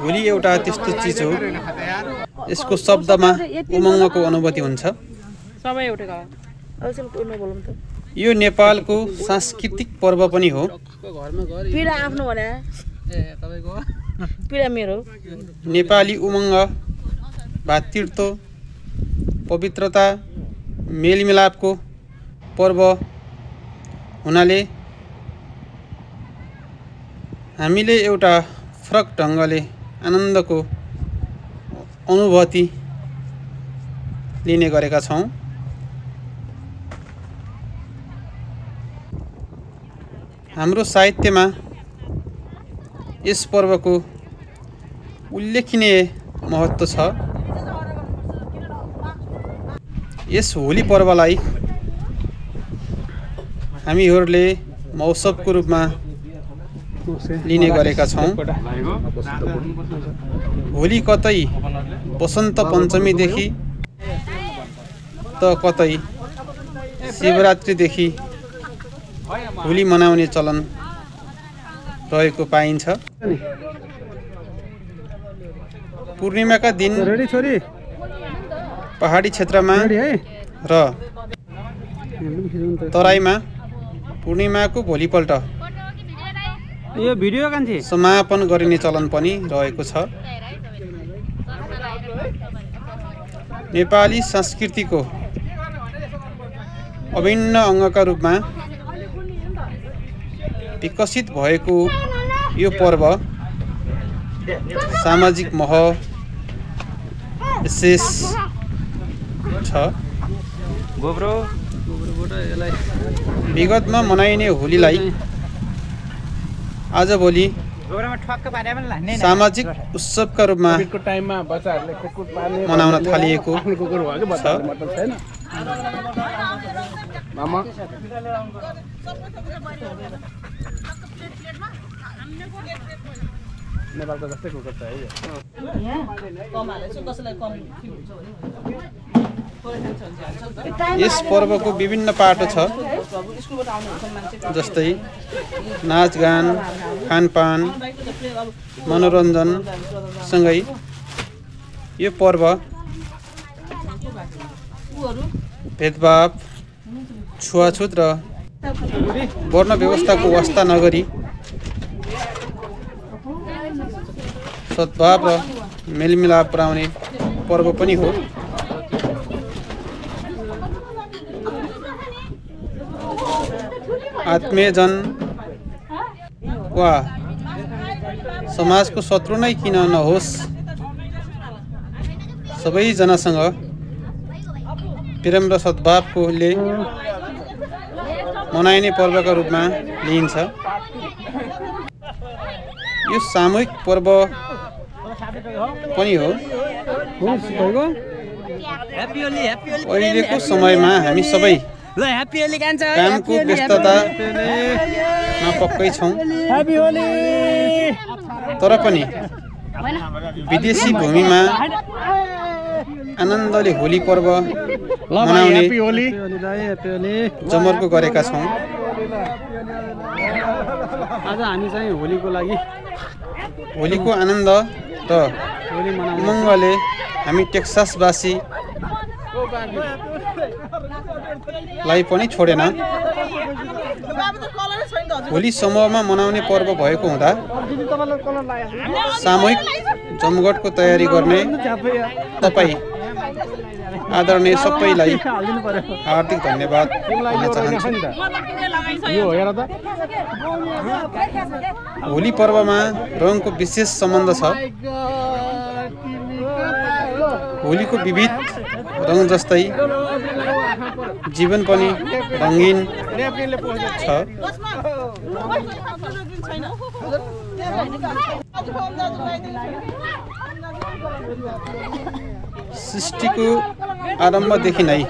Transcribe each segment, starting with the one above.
होली एउटा त्यस्तो चीज हो यसको शब्दमा उमङ्गको अनुभूति हुन्छ यो नेपालको सांस्कृतिक पर्व पनि हो नेपाली उमङ्ग भातृत्व पवित्रता मेलमिलापको पर्व हुनाले हामीले एउटा फरक ढङ्गले आनन्दको अनुभूति लिने गरेका छौं। हाम्रो साहित्यमा यस पर्वको उल्लेखनीय महत्त्व छ। यस होली पर्वलाई हामीहरूले महोत्सवको रूपमा लिने गरेका छौं। होली कतै वसन्त पञ्चमीदेखि त कतै शिवरात्रिदेखि होली मनाउने चलन रहेको पाइन्छ। पूर्णिमाका दिन पहाडी क्षेत्रमा र तराईमा पूर्णिमाको भोलिपल्ट यो भिडियो कान्छे समापन गरिने चलन पनि रहेको छ। नेपाली संस्कृतिको अभिन्न अङ्गका रूपमा विकसित भएको यो पर्व सामाजिक मोह विशेष छ। विगतमा मनाइने होलीलाई आजभोलि सामाजिक उत्सवका रूपमा मनाउन थालिएको छ। यस पर्वको विभिन्न पाटो छ जस्तै नाचगान खानपान मनोरञ्जन सँगै यो पर्व भेदभाव छुवाछुत र वर्ण व्यवस्थाको वास्ता नगरी सद्भाव र मेलमिलाप पुर्याउने पर्व पनि हो। आत्मीयजन वा समाजको शत्रु नै किन नहोस् सबैजनासँग प्रेम र सद्भावले मनाइने पर्वका रूपमा लिइन्छ। यो सामूहिक पर्व पनि हो। अहिलेको समयमा हामी सबै कामको व्यस्ततामा पक्कै छौं, तर पनि विदेशी भूमिमा आनन्दले होली पर्व मनाउने जमर्को गरेका छौं। आज हामी चाहिँ होलीको आनन्द र उमङ्गले हामी टेक्सासवासी लाई पनि छोडेन। होली समूहमा मनाउने पर्व भएको हुँदा सामूहिक जमघटको तयारी गर्ने तपाई आदरणीय सबैलाई हार्दिक धन्यवाद दिन चाहन्छु। होली पर्वमा रङको विशेष सम्बन्ध छ। होलीको विविध रङ जस्तै जीवन पनि रंगीन छ। सृष्टिको आरम्भदेखि नै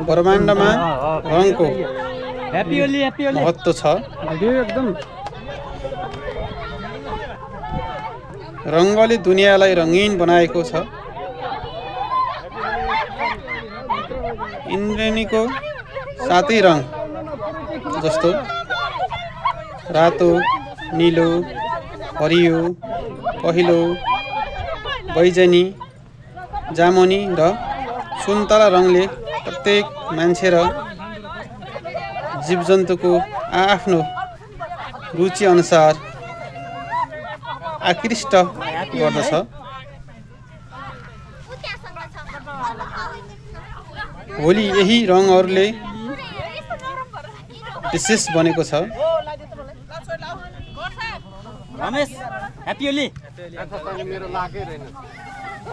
ब्रह्माण्डमा रङको महत्त्व छ। रङ्गले दुनियाँलाई रंगीन बनाएको छ। इन्द्रेणीको सातै रङ जस्तो रातो, नीलो, हरियो, पहेँलो बैजनी जामुनी र सुन्तला रङले प्रत्येक मान्छे र जीवजन्तुको आफ्नो रुचि अनुसार आकृष्ट गर्दछ। होली यही रङहरूले विशेष बनेको छ।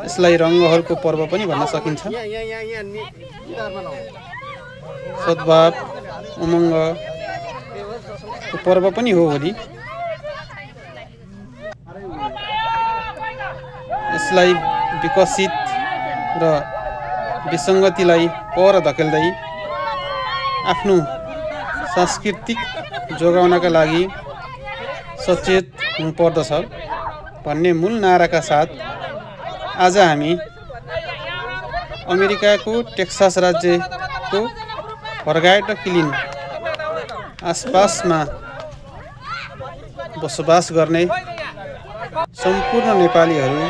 यसलाई रङ्गहरूको पर्व पनि भन्न सकिन्छ। सद्भाव उमङ्गको पर्व पनि हो होली। यसलाई विकसित र विसङ्गतिलाई पर धकेल्दै आफ्नो सांस्कृतिक जोगाउनका लागि सचेत हुनुपर्दछ भन्ने मूल नाराका साथ आज हामी अमेरिकाको टेक्सास राज्यको फर्गाइट किलिन आसपासमा बसोबास गर्ने सम्पूर्ण नेपालीहरू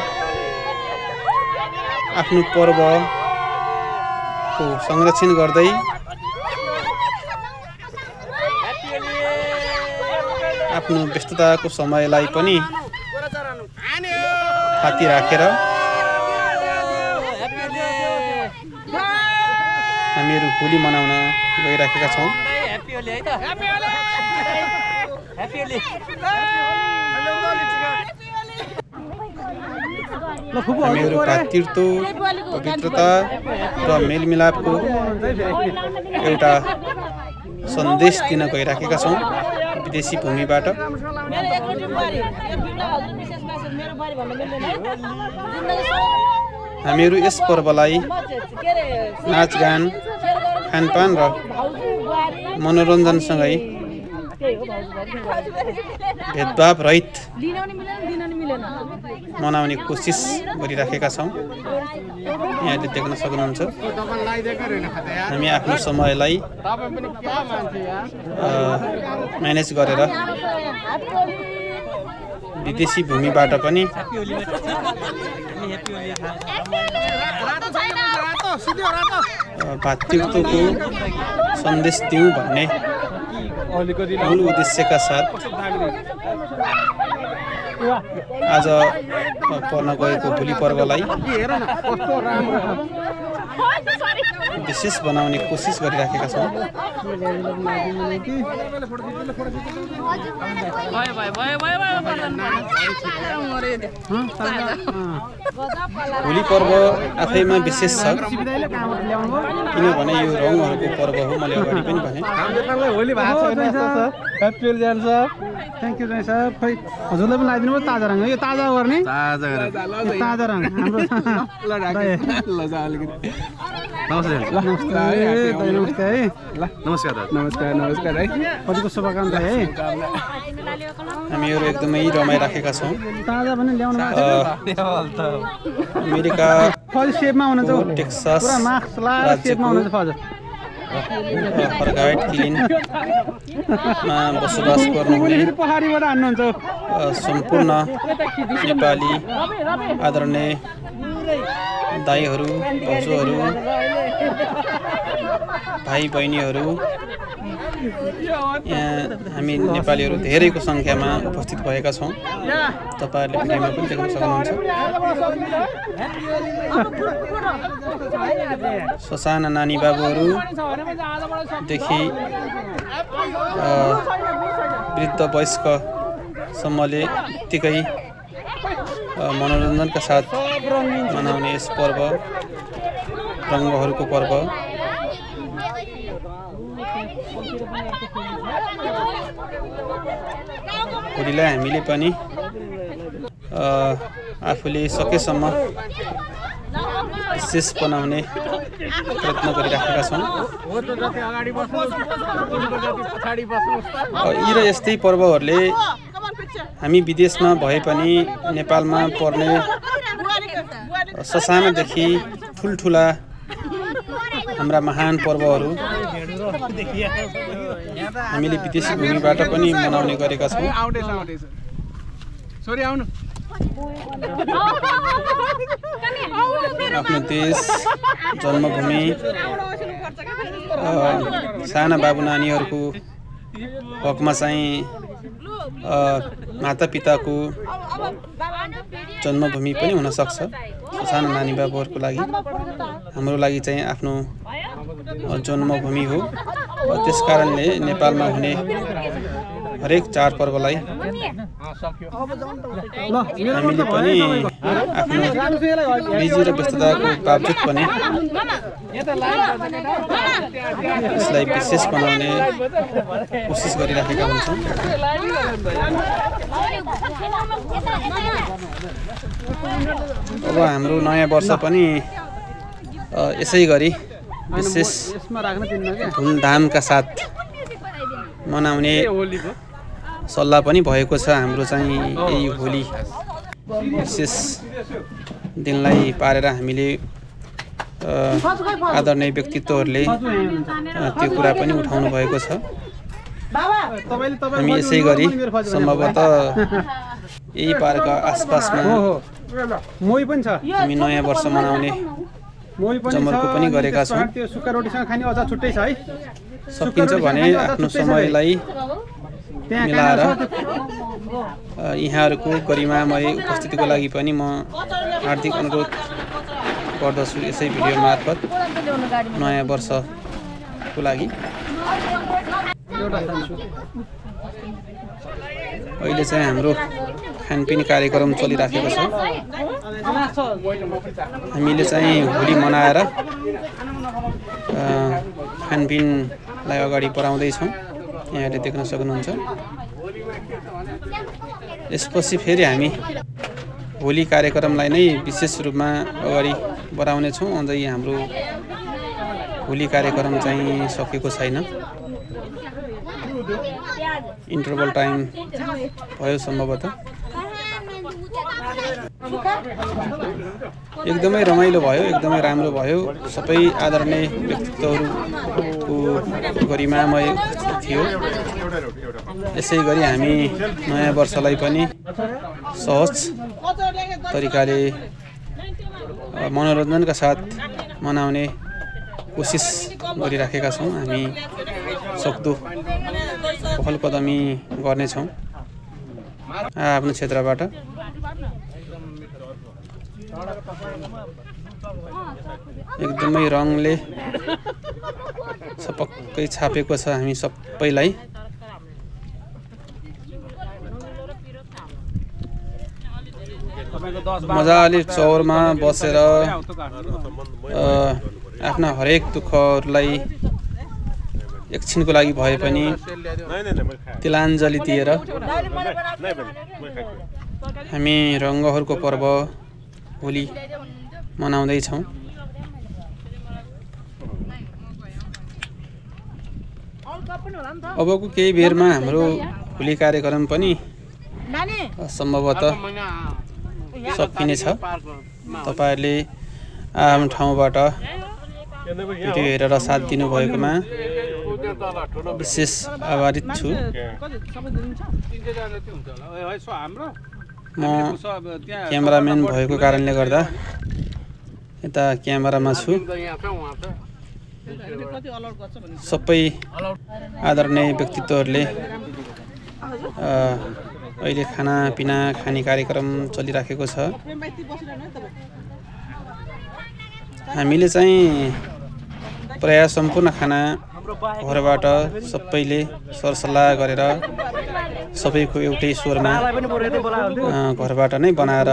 आफ्नो पर्वको संरक्षण गर्दै आफ्नो व्यस्तताको समयलाई पनि थाती राखेर हामीहरू होली मनाउन गइराखेका छौँ। हामीहरू भातृत्व, पवित्रता र मेलमिलापको एउटा सन्देश दिन गइराखेका छौँ विदेशी भूमिबाट। हामीहरू यस पर्वलाई नाचगान, खानपान र मनोरञ्जनसँगै भेदभाव रहित मनाउने कोसिस गरिराखेका छौँ। यहाँले देख्न सक्नुहुन्छ हामी आफ्नो समयलाई म्यानेज गरेर विदेशी भूमिबाट पनि भातृत्वको सन्देश दिउँ भन्ने मूल उद्देश्यका साथ आज पर्न गएको होली पर्वलाई विशेष बनाउने कोसिस गरिराखेका छौँ। होली पर्व आफैमा विशेष छ किनभने यो रङहरूको पर्व हो। मैले अगाडि पनि भने थ्याङ्क यू सर। खै हजुरलाई पनि लगाइदिनु भयो ताजा रङ। यो ताजा गर्ने ताजा रङ हाम्रो नमस्ते है। नमस्कार नमस्कार है। कतिको शुभकामना है। हामीहरू एकदमै रमाइराखेका छौँ। ताजा पनि ल्याउनु अमेरिका सेपमा हुनुहुन्छ टेक्सास राज्यको फर्गाइट किलिनमा बसोबास गर्नुहुने सम्पूर्ण नेपाली आदरणीय दाइहरू, भाउजूहरू, भाइ बहिनीहरू, यहाँ हामी नेपालीहरू धेरैको सङ्ख्यामा उपस्थित भएका छौँ। तपाईँहरूले भिडियोमा पनि देख्न सक्नुहुन्छ। ससाना नानी बाबुहरूदेखि वृद्ध वयस्कसम्मले उत्तिकै मनोरञ्जनका साथ मनाउने यस पर्व रङ्गहरूको पर्व होलीलाई हामीले पनि आफूले सकेसम्म विशेष बनाउने प्रयत्न गरिराखेका छौँ। यी र यस्तै पर्वहरूले हामी विदेशमा भए पनि नेपालमा पर्ने ससानादेखि ठुल्ठुला हाम्रा महान पर्वहरू हामीले विदेशी भूमिबाट पनि मनाउने गरेका छौँ। आफ्नो देश जन्मभूमि साना बाबु नानीहरूको हकमा चाहिँ मातापिताको जन्मभूमि पनि हुन सक्छ। साना नानी बाबुहरूको लागि हाम्रो लागि चाहिँ आफ्नो जन्मभूमि हो। त्यसकारणले नेपालमा हुने हरेक चाडपर्वलाई हामीले पनि आफ्नो निजी र व्यस्तताको बावजुद पनि यसलाई विशेष बनाउने कोसिस गरिराखेका हुन्छौँ। अब हाम्रो नयाँ वर्ष पनि यसै गरी विशेष धुमधामका साथ मनाउने सल्लाह पनि भएको छ। हाम्रो चाहिँ यही होली विशेष दिनलाई पारेर हामीले आदरणीय व्यक्तित्वहरूले त्यो कुरा पनि उठाउनु भएको छ। हामी यसै गरी सम्भवतः यही पार्कका आसपासमा हामी नयाँ वर्ष मनाउने जमर्को पनि गरेका छौँ। सकिन्छ भने आफ्नो समयलाई मिलाएर यहाँहरूको गरिमामय उपस्थितिको लागि पनि म हार्दिक अनुरोध गर्दछु यसै भिडियो मार्फत नयाँ वर्षको लागि। अहिले चाहिँ हाम्रो खानपिन कार्यक्रम चलिराखेको छ। हामीले चाहिँ होली मनाएर खानपिनलाई अगाडि बढाउँदैछौँ। यहाँले देख्न सक्नुहुन्छ। यसपछि फेरि हामी होली कार्यक्रमलाई नै विशेष रूपमा अगाडि बढाउने छौँ। अझै हाम्रो होली कार्यक्रम चाहिँ सकेको छैन। इन्टरभल टाइम भयो सम्भवतः। एकदमै रमाइलो भयो, एकदमै राम्रो भयो। सबै आदरणीय व्यक्तित्वहरूको गरिमामय थियो। यसै गरी हामी नयाँ वर्षलाई पनि सहज तरिकाले मनोरञ्जनका साथ मनाउने कोसिस गरिराखेका छौँ। हामी सक्दो पहल कदमी गर्नेछौँ आफ्नो क्षेत्रबाट। एकदमै रङले सपक्कै छापेको छ हामी सबैलाई। मजाले चौरमा बसेर आफ्ना हरेक दुःखहरूलाई एकछिनको लागि भए पनि तिलाञ्जली दिएर हामी रङ्गहरूको पर्व होली मनाउँदैछौँ। अबको केही बेरमा हाम्रो होली कार्यक्रम पनि सम्भवतः सकिनेछ। तपाईहरुले आफ्नो ठाउँबाट भिडियो हेरेर साथ दिनुभएकोमा विशेष आभारित छु। म क्यामेराम्यान भएको कारणले गर्दा यता क्यामेरामा छु। सबै आदरणीय व्यक्तित्वहरूले अहिले खानापिना खाने कार्यक्रम चलिराखेको छ। हामीले चाहिँ प्राय सम्पूर्ण खाना घरबाट सबैले सरसल्लाह गरेर सबैको एउटै स्वरमा घरबाट नै बनाएर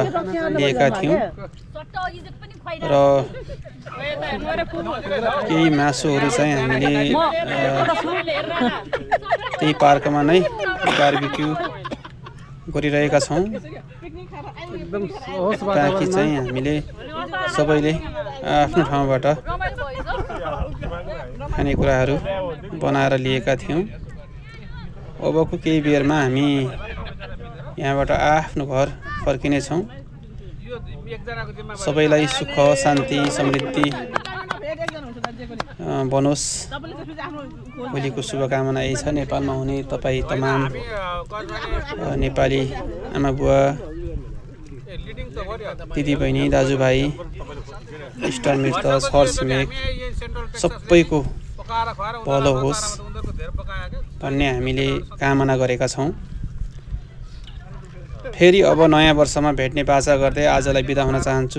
लिएका थियौं र केही मासुहरू चाहिँ हामीले त्यही पार्कमा नै बारबिक्यू गरिरहेका छौं। ताकि चाहिँ हामीले सबैले आफ्नो ठाउँबाट खानेकुराहरू बनाएर लिएका थियौं। अबको केही बेरमा हामी यहाँबाट आफ्नो घर फर्किने छौं। सबैलाई सुख शान्ति समृद्धि बनोस् होलीको शुभकामना यही छ। नेपालमा हुने तपाई तमाम नेपाली आमा बुवा दिदीबहिनी दाजुभाइ इष्टमित्र छरछिमेक सबैको भलो होस् भन्ने हामीले कामना गरेका छौँ। फेरि अब नयाँ वर्षमा भेट्ने बाचा गर्दै आजलाई बिदा हुन चाहन्छु।